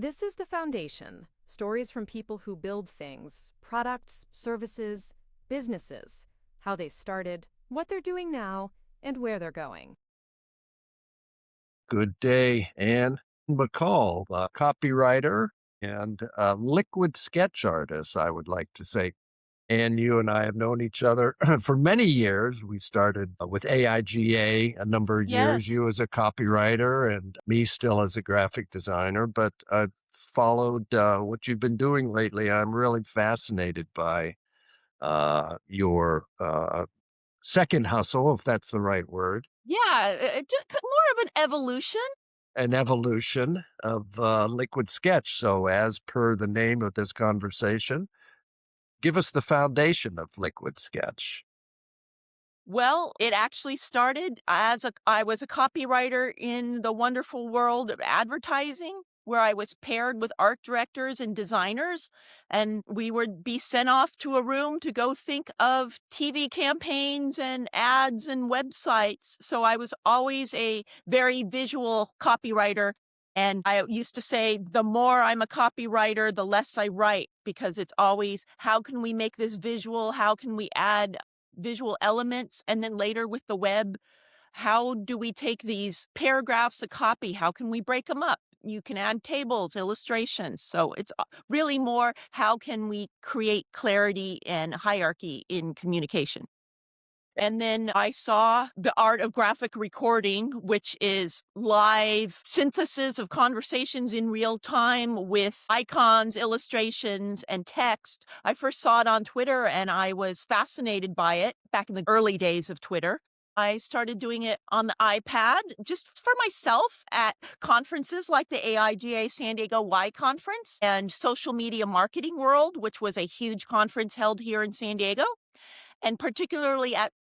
This is the foundation. Stories from people who build things, products, services, businesses, how they started, what they're doing now, and where they're going. Good day, Anne McCall, a copywriter and a liquid sketch artist, I would like to say. And you and I have known each other for many years. We started with AIGA a number of years, Yes. you as a copywriter and me still as a graphic designer. But I've followed what you've been doing lately. I'm really fascinated by your second hustle, if that's the right word. Yeah, more of an evolution. An evolution of liquid sketch. So, as per the name of this conversation, give us the foundation of liquid sketch. Well, it actually started as I was a copywriter in the wonderful world of advertising, where I was paired with art directors and designers, and we would be sent off to a room to go think of TV campaigns and ads and websites. So I was always a very visual copywriter. And I used to say, the more I'm a copywriter, the less I write, because it's always, how can we make this visual? How can we add visual elements? And then later with the web, how do we take these paragraphs of copy? How can we break them up? You can add tables, illustrations. So it's really more, how can we create clarity and hierarchy in communication? And then I saw the art of graphic recording, which is live synthesis of conversations in real time with icons, illustrations, and text. I first saw it on Twitter and I was fascinated by it back in the early days of Twitter. I started doing it on the iPad just for myself at conferences like the AIGA San Diego Y conference and Social Media Marketing World, which was a huge conference held here in San Diego. And particularly at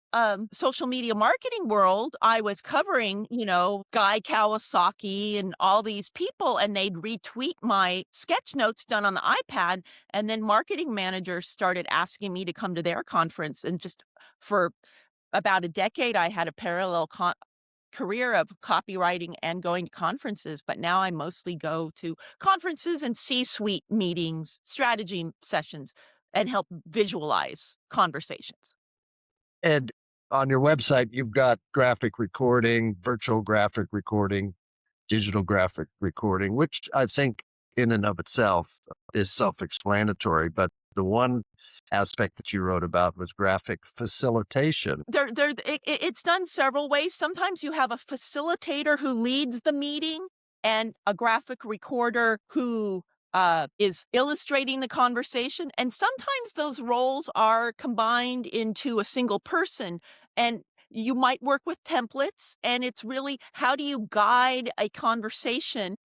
Social Media Marketing World, I was covering, Guy Kawasaki and all these people, and they'd retweet my sketch notes done on the iPad. And then marketing managers started asking me to come to their conference. And just for about a decade, I had a parallel career of copywriting and going to conferences. But now I mostly go to conferences and C-suite meetings, strategy sessions, and help visualize conversations. And on your website, you've got graphic recording, virtual graphic recording, digital graphic recording, which I think in and of itself is self explanatory. But the one aspect that you wrote about was graphic facilitation. It's done several ways. Sometimes you have a facilitator who leads the meeting and a graphic recorder who is illustrating the conversation. And sometimes those roles are combined into a single person. And you might work with templates, and it's really, how do you guide a conversation?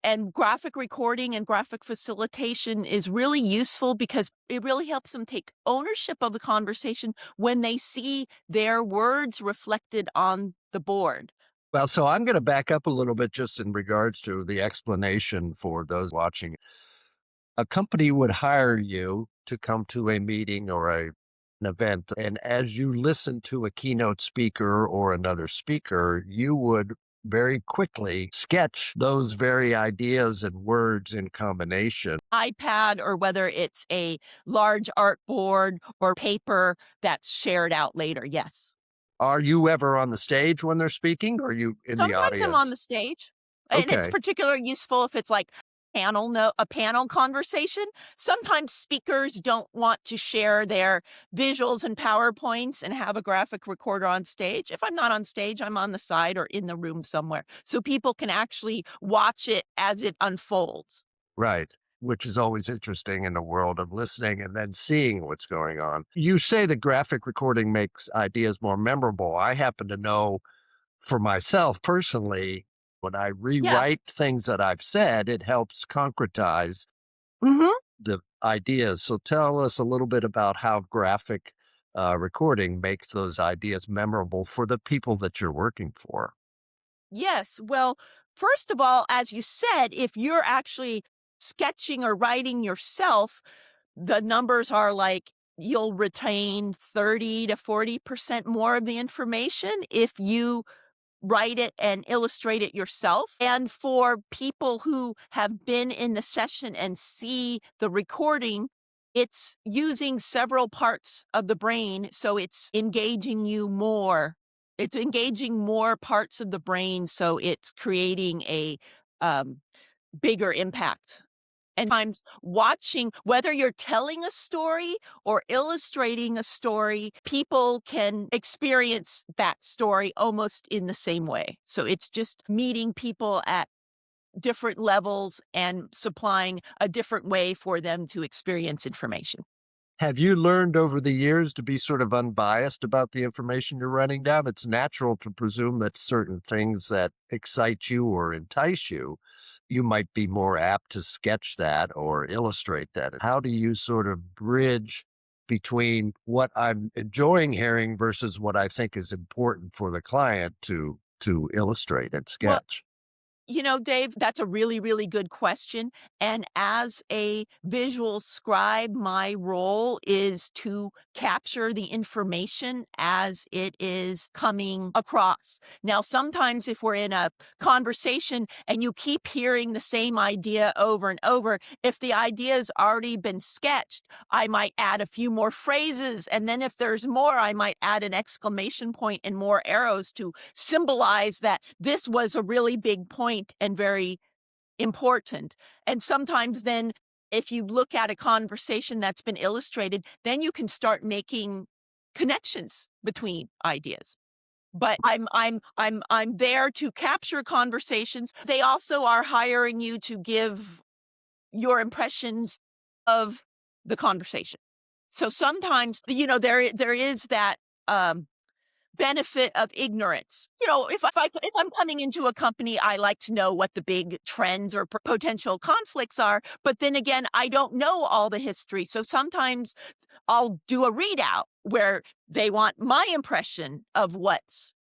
And graphic recording and graphic facilitation is really useful because it really helps them take ownership of the conversation when they see their words reflected on the board. Well, so I'm going to back up a little bit just in regards to the explanation for those watching. A company would hire you to come to a meeting or an event. And as you listen to a keynote speaker or another speaker, you would very quickly sketch those very ideas and words in combination. iPad, or whether it's a large art board or paper that's shared out later. Yes. Are you ever on the stage when they're speaking, or are you in the Sometimes I'm on audience? the stage, and it's Okay. particularly useful if it's like a panel conversation. Sometimes speakers don't want to share their visuals and PowerPoints and have a graphic recorder on stage. If I'm not on stage, I'm on the side or in the room somewhere, so people can actually watch it as it unfolds. Right. Which is always interesting in the world of listening and then seeing what's going on. You say the graphic recording makes ideas more memorable. I happen to know for myself personally, when I Yeah. rewrite things that I've said, it helps concretize Mhm. the ideas. So tell us a little bit about how graphic recording makes those ideas memorable for the people that you're working for. Yes. Well, first of all, as you said, if you're actually sketching or writing yourself, the numbers are like you'll retain 30 to 40% more of the information if you write it and illustrate it yourself. And for people who have been in the session and see the recording, it's using several parts of the brain, so it's engaging you more. It's engaging more parts of the brain, so it's creating a um, bigger impact. And times watching, whether you're telling a story or illustrating a story, people can experience that story almost in the same way. So it's just meeting people at different levels and supplying a different way for them to experience information. Have you learned over the years to be sort of unbiased about the information you're writing down? It's natural to presume that certain things that excite you or entice you, you might be more apt to sketch that or illustrate that. How do you sort of bridge between what I'm enjoying hearing versus what I think is important for the client to illustrate and Well, sketch? Dave, that's a really, really good question. And as a visual scribe, my role is to capture the information as it is coming across. Now, sometimes if we're in a conversation and you keep hearing the same idea over and over, if the idea has already been sketched, I might add a few more phrases. And then if there's more, I might add an exclamation point and more arrows to symbolize that this was a really big point and very important. And sometimes then if you look at a conversation that's been illustrated, then you can start making connections between ideas. But I'm there to capture conversations. They also are hiring you to give your impressions of the conversation. So sometimes, there is that benefit of ignorance. If I'm coming into a company, I like to know what the big trends or potential conflicts are, but then again, I don't know all the history. So sometimes I'll do a readout where they want my impression of what's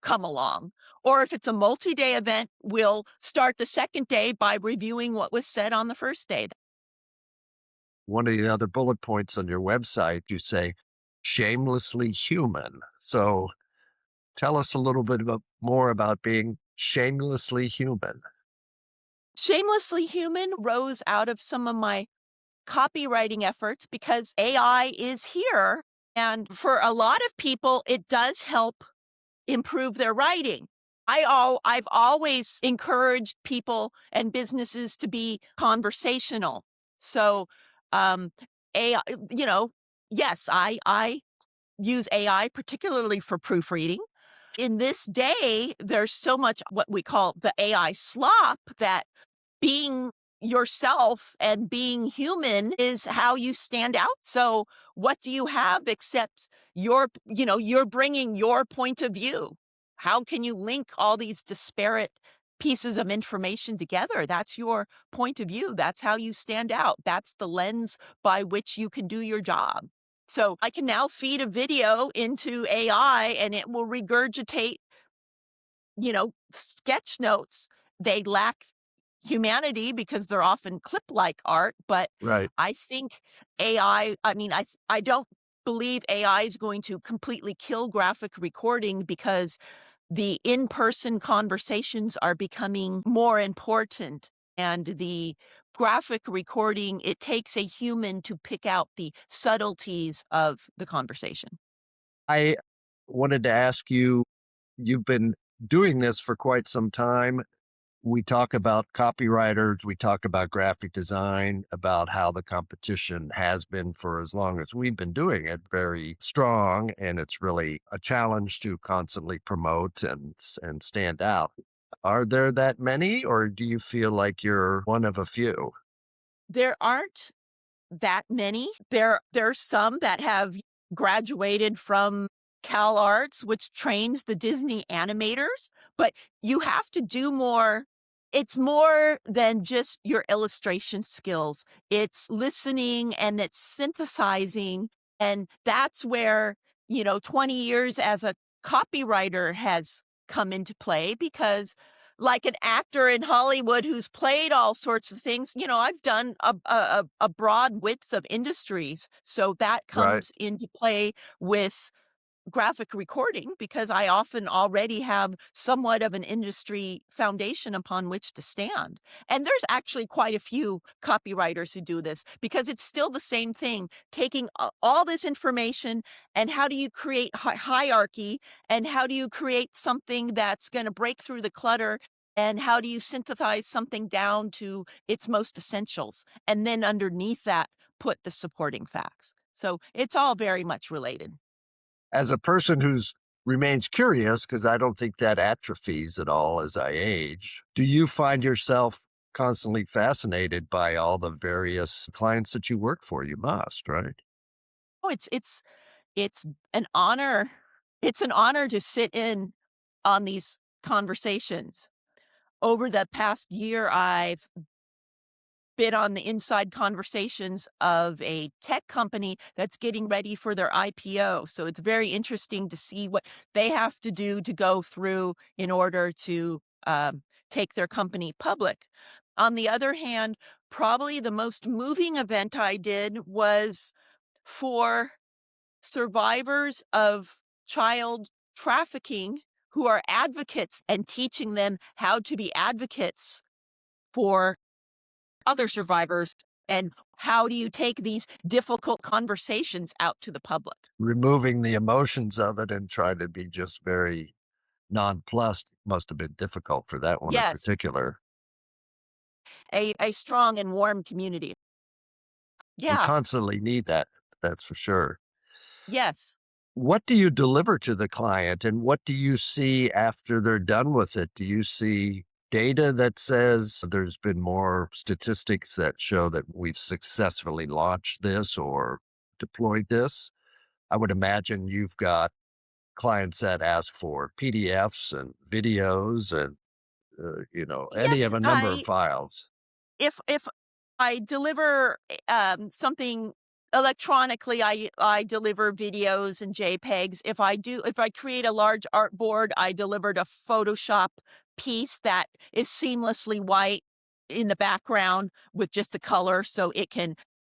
come along. Or if it's a multi-day event, we'll start the second day by reviewing what was said on the first day. One of the other bullet points on your website, you say, shamelessly human. So tell us a little bit more about being shamelessly human. Shamelessly Human rose out of some of my copywriting efforts because AI is here. And for a lot of people, it does help improve their writing. I've always encouraged people and businesses to be conversational. So, um, AI, yes, I use AI particularly for proofreading. In this day, there's so much what we call the AI slop that being yourself and being human is how you stand out. So what do you have except you're bringing your point of view? How can you link all these disparate pieces of information together? That's your point of view. That's how you stand out. That's the lens by which you can do your job. So I can now feed a video into AI and it will regurgitate sketch notes. They lack humanity because they're often clip-like art, but Right. I think I mean, I don't believe AI is going to completely kill graphic recording because the in-person conversations are becoming more important, and the graphic recording, it takes a human to pick out the subtleties of the conversation. I wanted to ask you, you've been doing this for quite some time. We talk about copywriters, we talk about graphic design, about how the competition has been for as long as we've been doing it, very strong, and it's really a challenge to constantly promote and stand out. Are there that many, or do you feel like you're one of a few? There aren't that many. There's some that have graduated from CalArts, which trains the Disney animators, but you have to do more. It's more than just your illustration skills. It's listening and it's synthesizing, and that's where, 20 years as a copywriter has come into play because like an actor in Hollywood who's played all sorts of things. I've done a broad width of industries, so that Right. comes into play with graphic recording because I often already have somewhat of an industry foundation upon which to stand. And there's actually quite a few copywriters who do this because it's still the same thing, taking all this information and how do you create hierarchy and how do you create something that's going to break through the clutter and how do you synthesize something down to its most essentials and then underneath that put the supporting facts. So it's all very much related. As a person who's remains curious, because I don't think that atrophies at all as I age, do you find yourself constantly fascinated by all the various clients that you work for? You must, right? Oh, it's an honor. It's an honor to sit in on these conversations. Over the past year, I've been on the inside conversations of a tech company that's getting ready for their IPO. So it's very interesting to see what they have to do to go through in order to take their company public. On the other hand, probably the most moving event I did was for survivors of child trafficking who are advocates and teaching them how to be advocates for other survivors and how do you take these difficult conversations out to the public? Removing the emotions of it and trying to be just very nonplussed must have been difficult for that one in Yes, particular. a strong and warm community. We Yeah, constantly need that, that's for sure. yes. What do you deliver to the client and what do you see after they're done with it? Do you see data that says there's been more statistics that show that we've successfully launched this or deployed this? I would imagine you've got clients that ask for PDFs and videos and any Yes, of a number of I files. if I deliver, something electronically, I deliver videos and JPEGs. If I create a large artboard, I delivered a Photoshop piece that is seamlessly white in the background with just the color so it can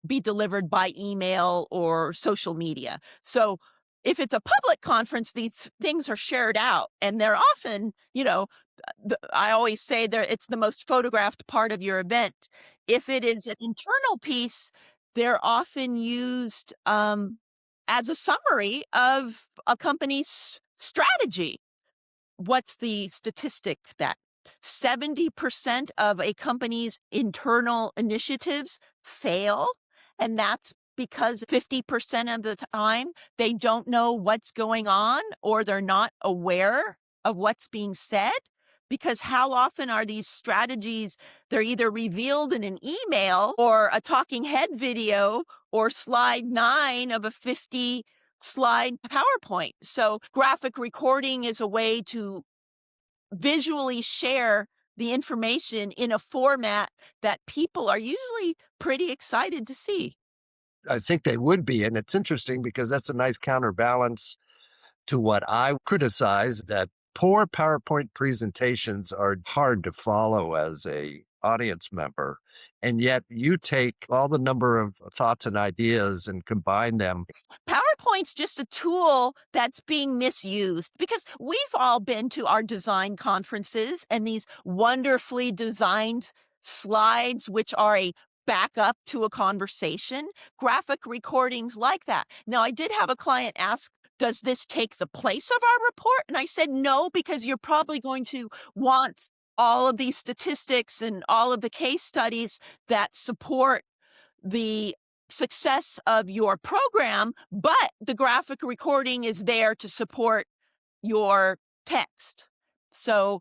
be delivered by email or social media. So, if it's a public conference, these things are shared out, and they're often, I always say that it's the most photographed part of your event. If it is an internal piece, they're often used as a summary of a company's strategy. What's the statistic that 70% of a company's internal initiatives fail? And that's because 50% of the time they don't know what's going on or they're not aware of what's being said. Because how often are these strategies, they're either revealed in an email or a talking head video or slide 9 of a 50 slide PowerPoint. So graphic recording is a way to visually share the information in a format that people are usually pretty excited to see. I think they would be. And it's interesting because that's a nice counterbalance to what I criticize that poor PowerPoint presentations are hard to follow as a audience member. And yet you take all the number of thoughts and ideas and combine them. PowerPoint's just a tool that's being misused because we've all been to our design conferences and these wonderfully designed slides, which are a backup to a conversation, graphic recordings like that. Now, I did have a client ask, does this take the place of our report? And I said, no, because you're probably going to want all of these statistics and all of the case studies that support the success of your program, but the graphic recording is there to support your text. So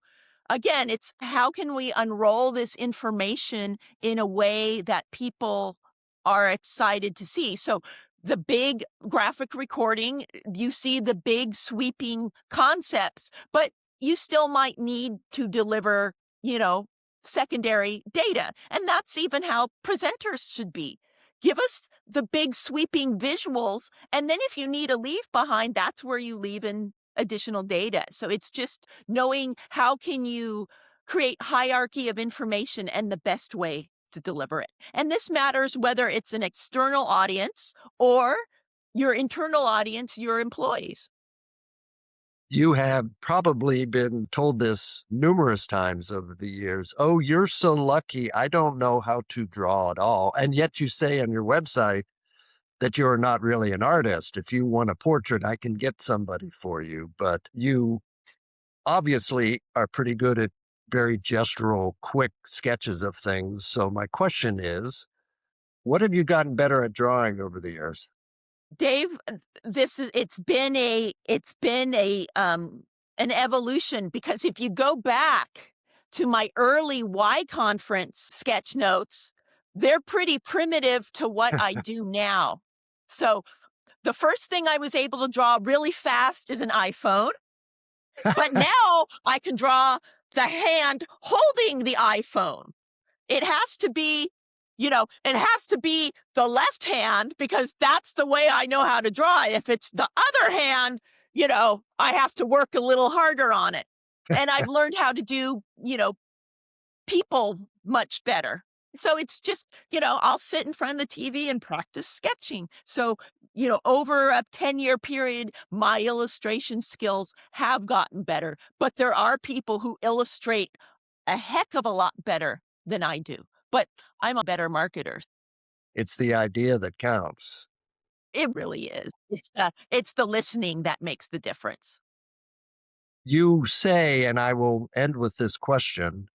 again, it's how can we unroll this information in a way that people are excited to see? So the big graphic recording, you see the big sweeping concepts, but you still might need to deliver, you know, secondary data. And that's even how presenters should be. Give us the big sweeping visuals. And then if you need a leave behind, that's where you leave in additional data. So it's just knowing how can you create hierarchy of information and the best way to deliver it. And this matters whether it's an external audience or your internal audience, your employees. You have probably been told this numerous times over the years. Oh, you're so lucky. I don't know how to draw at all. And yet you say on your website that you're not really an artist. If you want a portrait, I can get somebody for you. But you obviously are pretty good at very gestural, quick sketches of things. So my question is, what have you gotten better at drawing over the years? Dave, this is it's been a an evolution because if you go back to my early Y conference sketch notes, they're pretty primitive to what I do now. So, the first thing I was able to draw really fast is an iPhone, but now I can draw the hand holding the iPhone. It has to be, it has to be the left hand because that's the way I know how to draw it. If it's the other hand, I have to work a little harder on it. And I've learned how to do, people much better. So it's just, I'll sit in front of the TV and practice sketching. So, over a 10-year period, my illustration skills have gotten better. But there are people who illustrate a heck of a lot better than I do. But I'm a better marketer. It's the idea that counts. It really is. It's the listening that makes the difference. You say, and I will end with this question,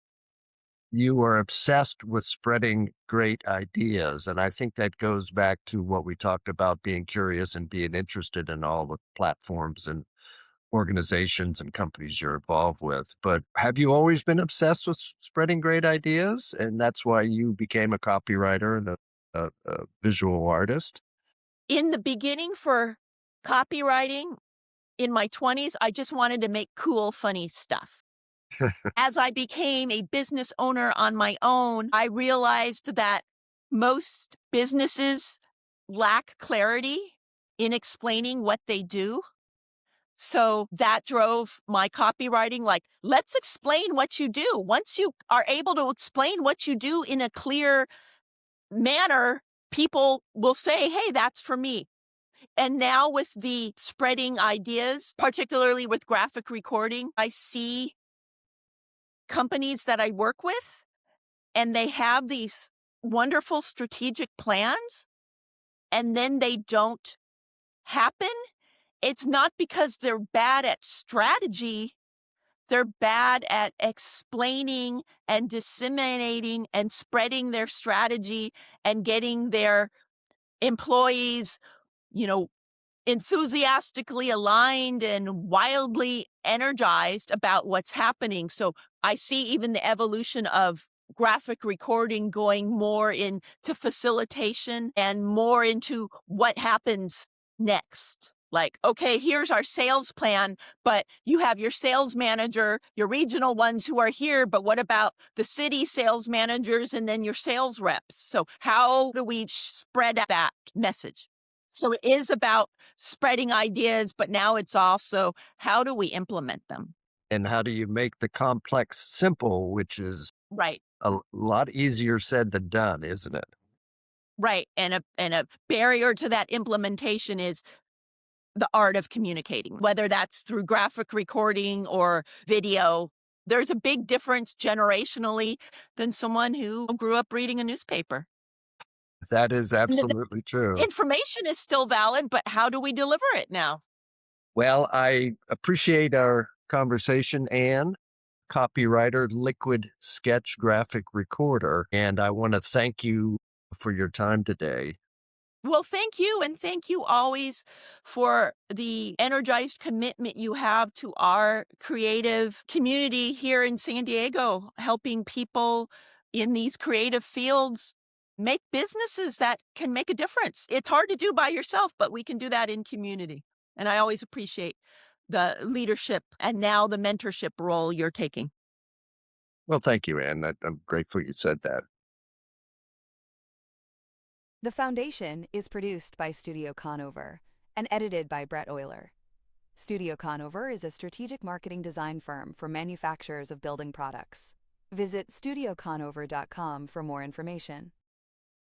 you are obsessed with spreading great ideas. And I think that goes back to what we talked about being curious and being interested in all the platforms and organizations and companies you're involved with. But have you always been obsessed with spreading great ideas? And that's why you became a copywriter and a visual artist? In the beginning for copywriting, in my 20s, I just wanted to make cool, funny stuff. As I became a business owner on my own, I realized that most businesses lack clarity in explaining what they do. So that drove my copywriting. Like, let's explain what you do. Once you are able to explain what you do in a clear manner, people will say, hey, that's for me. And now with the spreading ideas, particularly with graphic recording, I see companies that I work with and they have these wonderful strategic plans and then they don't happen. It's not because they're bad at strategy. They're bad at explaining and disseminating and spreading their strategy and getting their employees, you know, enthusiastically aligned and wildly energized about what's happening. So I see even the evolution of graphic recording going more into facilitation and more into what happens next. Like, okay, here's our sales plan, but you have your sales manager, your regional ones who are here, but what about the city sales managers and then your sales reps? So how do we spread that message? So it is about spreading ideas, but now it's also how do we implement them? And how do you make the complex simple, which is Right, a lot easier said than done, isn't it? right. And a barrier to that implementation is the art of communicating, whether that's through graphic recording or video. There's a big difference generationally than someone who grew up reading a newspaper. That is And absolutely true. information is still valid, but how do we deliver it now? Well, I appreciate our conversation, Anne, copywriter, liquid sketch graphic recorder. And I want to thank you for your time today. Well, thank you. And thank you always for the energized commitment you have to our creative community here in San Diego, helping people in these creative fields make businesses that can make a difference. It's hard to do by yourself, but we can do that in community. And I always appreciate the leadership and now the mentorship role you're taking. Well, thank you, Anne. I'm grateful you said that. The Foundation is produced by Studio Conover and edited by Brett Euler. Studio Conover is a strategic marketing design firm for manufacturers of building products. Visit studioconover.com for more information.